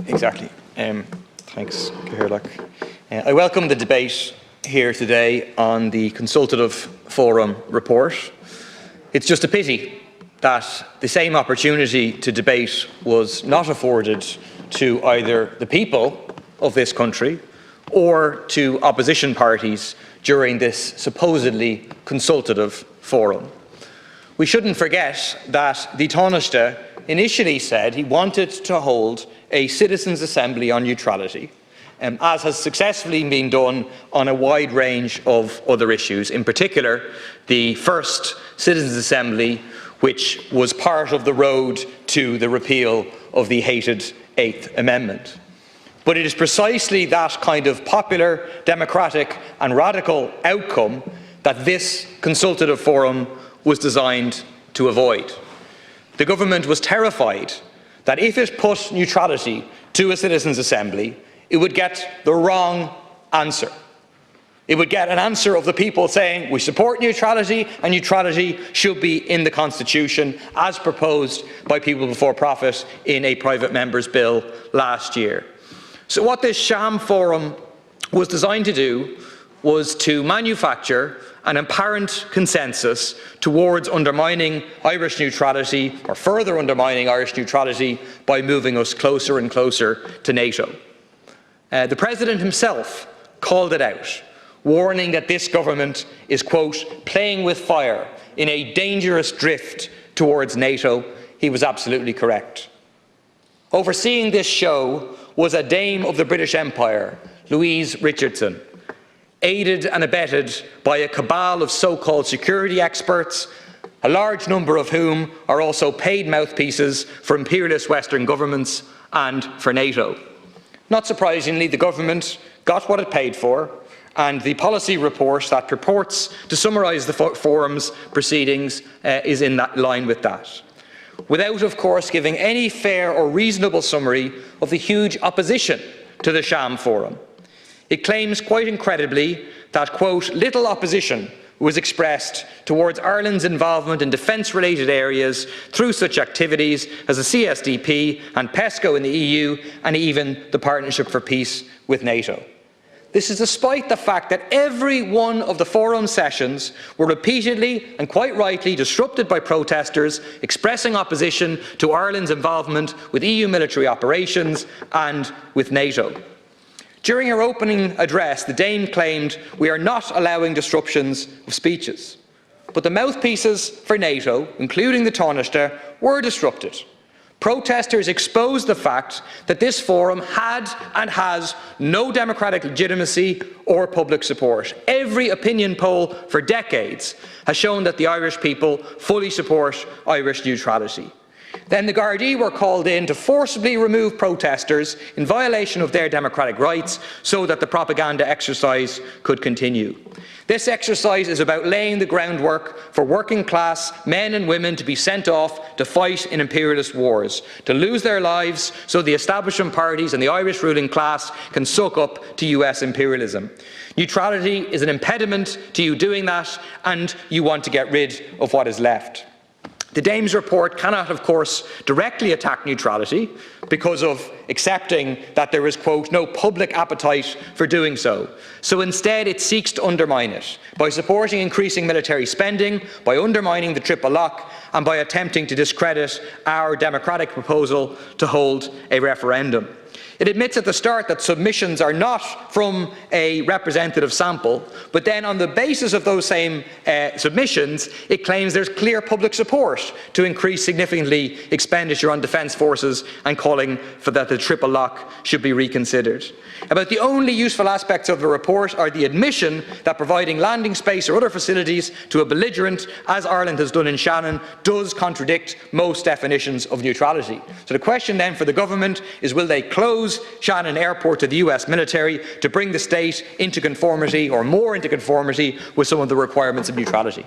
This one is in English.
Exactly. Thanks, Cahirlach. I welcome the debate here today on the Consultative Forum report. It's just a pity that the same opportunity to debate was not afforded to either the people of this country or to opposition parties during this supposedly consultative forum. We shouldn't forget that the Taoiseach initially said he wanted to hold a citizens' assembly on neutrality, as has successfully been done on a wide range of other issues, in particular the first citizens' assembly, which was part of the road to the repeal of the hated Eighth Amendment. But it is precisely that kind of popular, democratic and radical outcome that this consultative forum was designed to avoid. The government was terrified that if it put neutrality to a citizens' assembly, it would get the wrong answer. It would get an answer of the people saying, we support neutrality and neutrality should be in the Constitution as proposed by People Before Profit in a private member's bill last year. So what this sham forum was designed to do was to manufacture an apparent consensus towards undermining Irish neutrality, or further undermining Irish neutrality, by moving us closer and closer to NATO. The President himself called it out, warning that this government is, quote, playing with fire in a dangerous drift towards NATO. He was absolutely correct. Overseeing this show was a dame of the British Empire, Louise Richardson, aided and abetted by a cabal of so-called security experts, a large number of whom are also paid mouthpieces for imperialist Western governments and for NATO. Not surprisingly, the government got what it paid for, and the policy report that purports to summarise the forum's proceedings is in line with that, without, of course, giving any fair or reasonable summary of the huge opposition to the sham forum. It claims, quite incredibly, that, quote, little opposition was expressed towards Ireland's involvement in defence-related areas through such activities as the CSDP and PESCO in the EU, and even the Partnership for Peace with NATO. This is despite the fact that every one of the forum sessions were repeatedly and quite rightly disrupted by protesters expressing opposition to Ireland's involvement with EU military operations and with NATO. During her opening address, the Dame claimed, we are not allowing disruptions of speeches. But the mouthpieces for NATO, including the Taoiseach, were disrupted. Protesters exposed the fact that this forum had and has no democratic legitimacy or public support. Every opinion poll for decades has shown that the Irish people fully support Irish neutrality. Then the Gardaí were called in to forcibly remove protesters in violation of their democratic rights so that the propaganda exercise could continue. This exercise is about laying the groundwork for working class men and women to be sent off to fight in imperialist wars, to lose their lives so the establishment parties and the Irish ruling class can suck up to US imperialism. Neutrality is an impediment to you doing that, and you want to get rid of what is left. The Dame's report cannot, of course, directly attack neutrality because of accepting that there is, quote, no public appetite for doing so. So instead it seeks to undermine it by supporting increasing military spending, by undermining the triple lock, and by attempting to discredit our democratic proposal to hold a referendum. It admits at the start that submissions are not from a representative sample, but then on the basis of those same submissions, it claims there's clear public support to increase significantly expenditure on defence forces and calling for that the triple lock should be reconsidered. About the only useful aspects of the report are the admission that providing landing space or other facilities to a belligerent, as Ireland has done in Shannon, does contradict most definitions of neutrality. So the question then for the government is, will they close Shannon Airport to the US military to bring the state into conformity, or more into conformity, with some of the requirements of neutrality?